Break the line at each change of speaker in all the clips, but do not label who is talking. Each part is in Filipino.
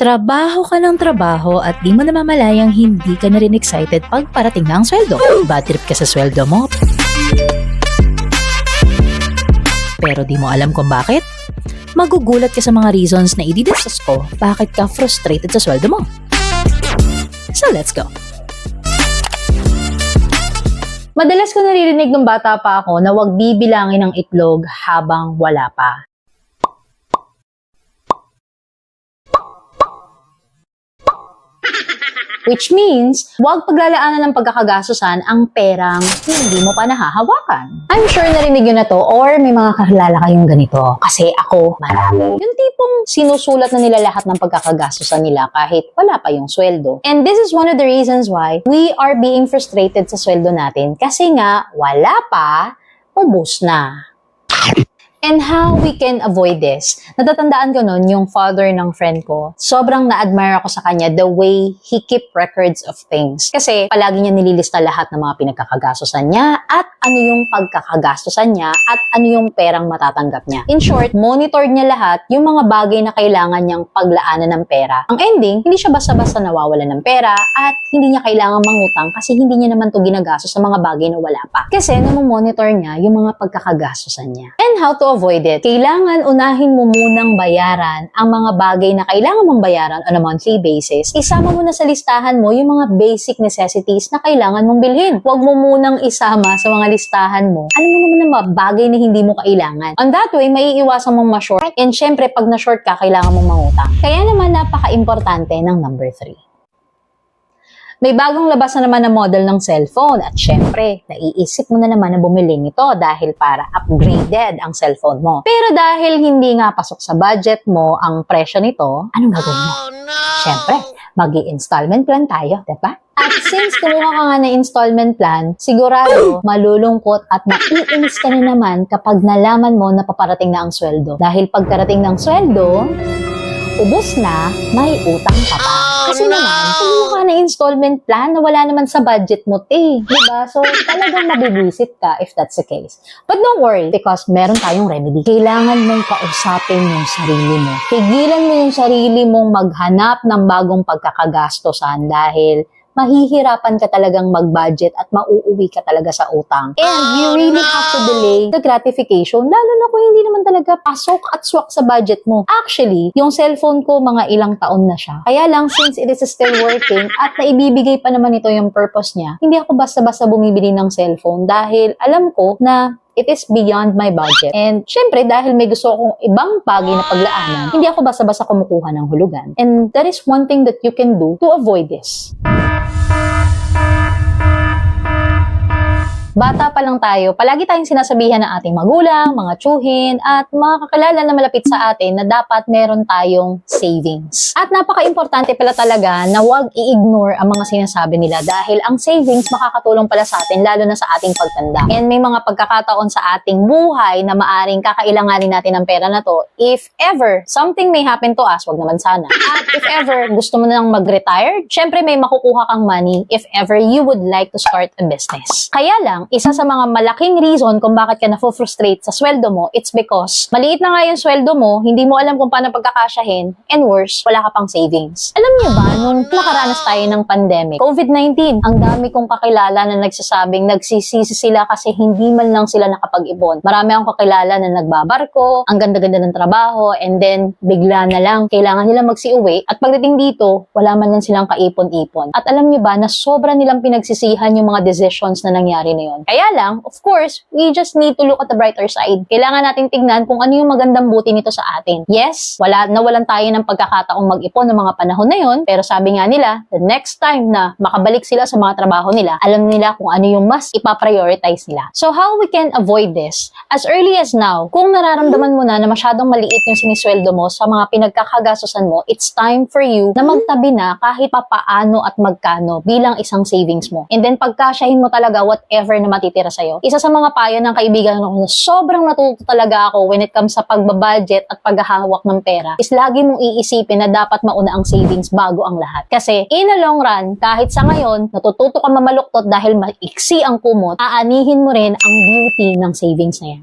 Trabaho ka ng trabaho at di mo namamalayang hindi ka na rin excited pag parating na ang sweldo. Bad trip ka sa sweldo mo. Pero di mo alam kung bakit? Magugulat ka sa mga reasons na i-discuss ko bakit ka frustrated sa sweldo mo. So let's go! Madalas ko naririnig ng bata pa ako na huwag bibilangin ng itlog habang wala pa. Which means, huwag paglalaanan ng pagkakagastusan ang perang hindi mo pa nahahawakan. I'm sure narinig yun na to or may mga kakilala kayong ganito. Kasi ako, marami. Yung tipong sinusulat na nila lahat ng pagkakagastusan nila kahit wala pa yung sweldo. And this is one of the reasons why we are being frustrated sa sweldo natin. Kasi nga, wala pa, ubos na. And how we can avoid this? Natatandaan ko nun yung father ng friend ko. Sobrang na-admire ako sa kanya the way he keep records of things. Kasi palagi niya nililista lahat ng mga pinagkakagastusan niya at ano yung pagkakagastusan niya at ano yung perang matatanggap niya. In short, monitor niya lahat yung mga bagay na kailangan niyang paglaanan ng pera. Ang ending, hindi siya basta-basta nawawala ng pera at hindi niya kailangan mangutang kasi hindi niya naman to ginagastos sa mga bagay na wala pa. Kasi namomonitor niya yung mga pagkakagastusan niya. And how to avoid it? Kailangan unahin mo munang bayaran ang mga bagay na kailangan mong bayaran on a monthly basis. Isama mo na sa listahan mo yung mga basic necessities na kailangan mong bilhin. Huwag mo munang isama sa mga listahan mo ano mo naman ang mga bagay na hindi mo kailangan. On that way, maiiwasan mong ma-short. And syempre, pag na-short ka, kailangan mong mangutang. Kaya naman, napaka-importante ng number 3. May bagong labas na naman na model ng cellphone at syempre, naiisip mo na naman na bumili nito dahil para upgraded ang cellphone mo. Pero dahil hindi nga pasok sa budget mo ang presyo nito, anong gagawin mo? Syempre, mag-i-installment plan tayo, diba? At since kumuha ka nga na installment plan, sigurado malulungkot at maiinis ka na naman kapag nalaman mo na paparating na ang sweldo. Dahil pagkarating ng sweldo, ubos na, may utang pa pa. Kasi naman, kumuha ka na installment plan na wala naman sa budget mo, diba? So, talagang mabibwisit ka if that's the case. But don't worry, because meron tayong remedy. Kailangan mong kausapin yung sarili mo. Tigilan mo yung sarili mong maghanap ng bagong pagkakagastosan dahil mahihirapan ka talagang mag-budget at mauuwi ka talaga sa utang. And you really have to delay the gratification, lalo na kung hindi naman talaga pasok at swak sa budget mo. Actually, yung cellphone ko mga ilang taon na siya. Kaya lang, since it is still working at naibibigay pa naman ito yung purpose niya, hindi ako basta-basta bumibili ng cellphone dahil alam ko na it is beyond my budget. And syempre, dahil may gusto akong ibang bagay na paglaanan, hindi ako basta-basta kumukuha ng hulugan. And that is one thing that you can do to avoid this. Bata pa lang tayo, palagi tayong sinasabihan ng ating magulang, mga tiyuhin, at mga kakilala na malapit sa atin na dapat meron tayong savings. At napaka-importante pala talaga na huwag i-ignore ang mga sinasabi nila dahil ang savings makakatulong pala sa atin lalo na sa ating pagtanda. And may mga pagkakataon sa ating buhay na maaring kakailanganin natin ng pera na to if ever something may happen to us, wag naman sana. At if ever gusto mo nang mag-retire, syempre may makukuha kang money if ever you would like to start a business. Kaya lang, isa sa mga malaking reason kung bakit ka na-frustrate sa sweldo mo, it's because maliit na nga yung sweldo mo, hindi mo alam kung paano pagkakasyahin, and worse, wala ka pang savings. Alam niyo ba, nung nakaranas tayo ng pandemic, COVID-19, ang dami kong kakilala na nagsasabing nagsisisi sila kasi hindi man lang sila nakapag-ipon. Marami akong kakilala na nagbabarko, ang ganda-ganda ng trabaho, and then bigla na lang, kailangan nilang magsiuwi, at pagdating dito, wala man lang silang kaipon-ipon. At alam niyo ba, na sobra nilang pinagsisihan yung mga decisions na nangyari na yun. Kaya lang, of course, we just need to look at the brighter side. Kailangan natin tignan kung ano yung magandang buti nito sa atin. Yes, nawalan tayo ng pagkakataong mag-ipon ng mga panahon na yun, pero sabi nga nila, the next time na makabalik sila sa mga trabaho nila, alam nila kung ano yung mas ipaprioritize nila. So how we can avoid this? As early as now, kung nararamdaman mo na masyadong maliit yung sinisweldo mo sa mga pinagkakagastusan mo, it's time for you na magtabi na kahit papaano at magkano bilang isang savings mo. And then pagkasyahin mo talaga whatever na matitira sa'yo. Isa sa mga payo ng kaibigan ko na sobrang natuto talaga ako when it comes sa pagbabudget at paghahawak ng pera is lagi mong iisipin na dapat mauna ang savings bago ang lahat. Kasi in a long run, kahit sa ngayon, natututo ka mamaluktot dahil maiksi ang kumot, aanihin mo rin ang beauty ng savings na yan.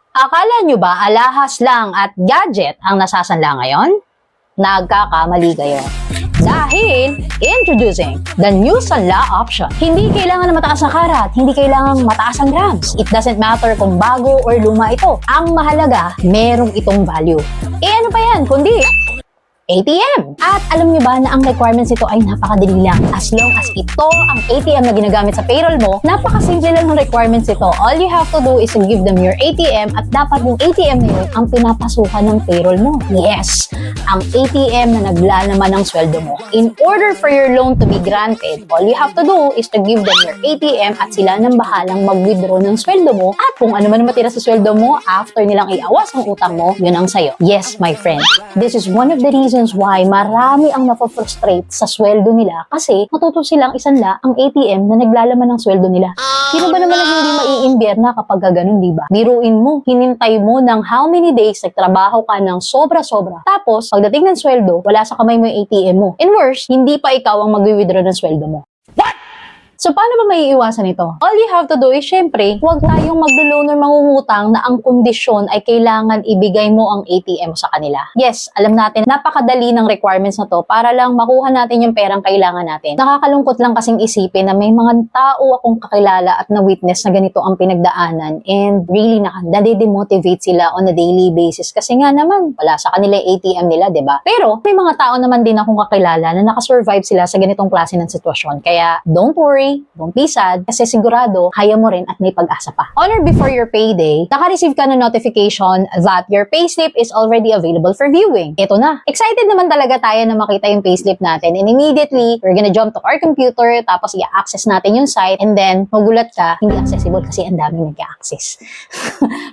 Akala nyo ba alahas lang at gadget ang nasasanla ngayon? Nagkakamali kayo. Dahil, introducing the new Sanla option. Hindi kailangan na mataas na karat, hindi kailangan mataas ang grams. It doesn't matter kung bago or luma ito. Ang mahalaga, merong itong value. Ano pa yan, kundi ATM. At alam niyo ba na ang requirements nito ay napakadali lang. As long as ito ang ATM na ginagamit sa payroll mo, napakasimple lang ng requirements nito. All you have to do is to give them your ATM at dapat yung ATM na yun ang pinapasukan ng payroll mo. Yes, ang ATM na naglalaman ng sweldo mo. In order for your loan to be granted, all you have to do is to give them your ATM at sila nang bahalang mag-withdraw ng sweldo mo at kung ano man matira sa sweldo mo after nilang iawas ang utang mo, yun ang sayo. Yes, my friend. This is one of the reasons why marami ang napofrustrate sa sweldo nila kasi matuto silang isanla ang ATM na naglalaman ng sweldo nila. Sino ba naman ang hindi maiimbierna kapag ganun, di ba? Biruin mo, hinintay mo ng how many days nagtrabaho ka ng sobra-sobra. Tapos, pagdating ng sweldo, wala sa kamay mo yung ATM mo. And worse, hindi pa ikaw ang mag-withdraw ng sweldo mo. So, paano ba maiiwasan ito? All you have to do is, syempre, huwag tayong maglo-loan or mangungutang na ang kondisyon ay kailangan ibigay mo ang ATM sa kanila. Yes, alam natin, napakadali ng requirements na to para lang makuha natin yung perang kailangan natin. Nakakalungkot lang kasing isipin na may mga tao akong kakilala at na-witness na ganito ang pinagdaanan and really nade-demotivate sila on a daily basis kasi nga naman, wala sa kanila yung ATM nila, diba? Pero, may mga tao naman din akong kakilala na nakasurvive sila sa ganitong klase ng sitwasyon. Kaya, don't worry, don't be sad, kasi sigurado, kaya mo rin at may pag-asa pa. On or before your payday, naka-receive ka ng notification that your payslip is already available for viewing. Ito na. Excited naman talaga tayo na makita yung payslip natin and immediately, we're gonna jump to our computer, tapos i-access natin yung site and then, magulat ka, hindi accessible kasi ang daming nag-access.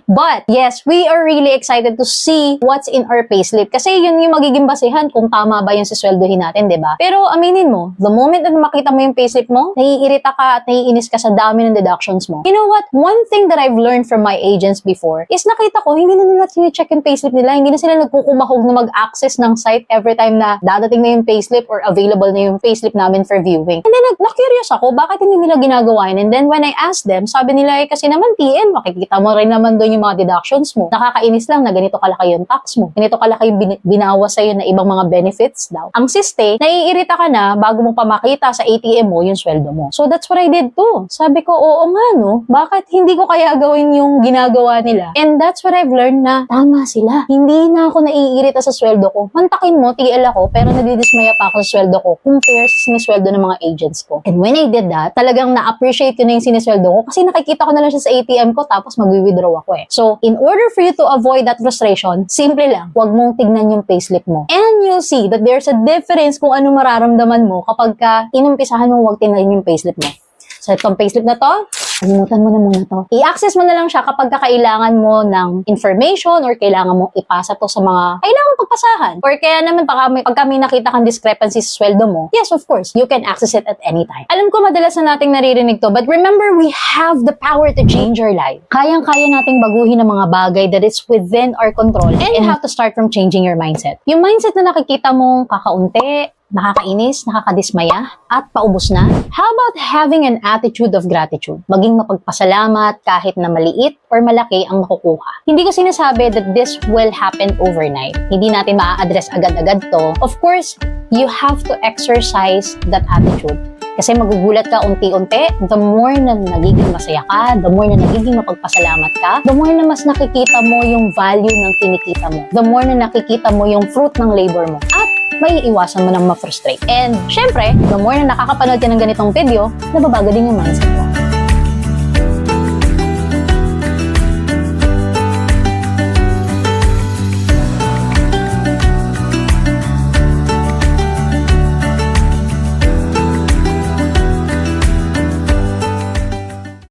But, yes, we are really excited to see what's in our payslip kasi yun yung magiging basehan kung tama ba yung sisweldohin natin, diba? Pero aminin mo, the moment na makita mo yung payslip mo, naiirita ka at naiinis ka sa dami ng deductions mo. You know what? One thing that I've learned from my agents before is nakita ko, hindi na nila sine-check yung payslip nila. Hindi na sila nagkukumahog na mag-access ng site every time na dadating na yung payslip or available na yung payslip namin for viewing. And then, na-curious ako, bakit hindi nila ginagawa yun? And then, when I asked them, sabi nila, kasi naman TN, makikita mo rin naman doon yung mga deductions mo. Nakakainis lang na ganito kalaki yung tax mo. Ganito kalaki yung binawas sa'yo na ibang mga benefits daw. Ang siste, naiirita ka na bago mo pa makita sa ATM mo yung sweldo mo. So that's what I did too. Sabi ko, oo nga no, bakit hindi ko kaya gawin yung ginagawa nila? And that's what I've learned na tama sila. Hindi na ako naiirita sa sweldo ko. Mantakin mo, TL ako, pero nadidismaya pa ako sa sweldo ko compare sa sinisweldo ng mga agents ko. And when I did that, talagang na-appreciate ko na yung sinisweldo ko kasi nakikita ko na lang siya sa ATM ko tapos mag-withdraw ako eh. So, in order for you to avoid that frustration, simple lang, huwag mong tignan yung payslip mo. And you'll see that there's a difference kung ano mararamdaman mo kapag ka inumpisahan mong huwag tingnan yung payslip mo. So, itong payslip na to, kalimutan mo na muna to. I-access mo na lang siya kapag kailangan mo ng information or kailangan mo ipasa to sa mga kailangan pagpasahan. Or kaya naman pagka may nakita kang discrepancy sa sweldo mo, yes, of course, you can access it at any time. Alam ko madalas na nating naririnig to, but remember, we have the power to change our life. Kayang-kaya nating baguhin ang mga bagay that is within our control. And you have to start from changing your mindset. Yung mindset na nakikita mong kakaunti, nakakainis, nakakadismaya, at paubos na? How about having an attitude of gratitude? Maging mapagpasalamat kahit na maliit or malaki ang nakukuha. Hindi ko sinasabi that this will happen overnight. Hindi natin maa-address agad-agad to. Of course, you have to exercise that attitude. Kasi magugulat ka unti-unti, the more na nagiging masaya ka, the more na nagiging mapagpasalamat ka, the more na mas nakikita mo yung value ng kinikita mo, the more na nakikita mo yung fruit ng labor mo, at may iwasan mo nang ma-frustrate. And syempre, the more na nakakapanood ka ng ganitong video, nababago din yung mindset mo.